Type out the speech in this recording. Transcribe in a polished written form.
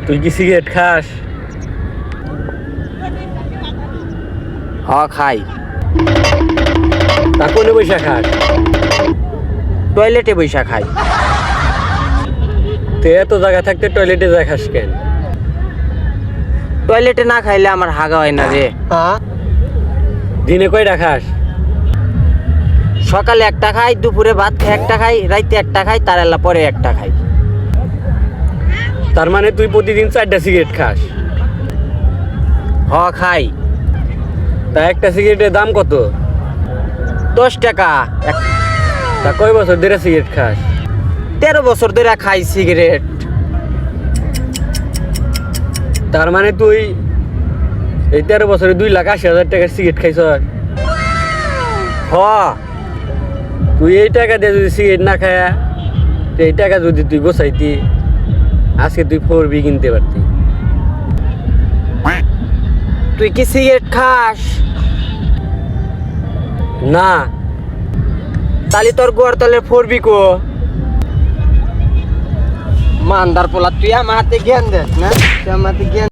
তুই কি সিগারেট খাস? হ খাই। তা কোনে বৈশা খাস? টয়লেটে বৈশা খাই। তুই এত জায়গা থাকতে টয়লেটে যা খাস কেন? টয়লেটে না খাইলে আমার হাগা হয় না রে। দিনে কয়টা খাস? সকালে একটা খাই, দুপুরে ভাত খাই একটা খাই, রাইতে একটা খাই, তার এলা পরে একটা খাই। তার মানে তুই প্রতিদিন 4টা সিগারেট খাস? হ খাই। তা একটা সিগারেটের দাম কত? 10 টাকা। তা কয় বছর ধরে সিগারেট খাস? 13 বছর ধরে খাই সিগারেট। তার মানে তুই এই 13 বছরে 2,80,000 টাকার সিগারেট খাইছ? হ। তুই এই টাকা দিয়ে যদি সিগারেট না খায়া এই টাকা যদি তুই গোছাইতি, আজকে তুই 4B কিনতে পারতি। তুই কি সিগারেট খাস? না। তালি তোর গোয়ার তলে 4B কো? মান্দার পোলা, তুই আমার হাতে জ্ঞান দেস না? তুই আমার হাতে জ্ঞান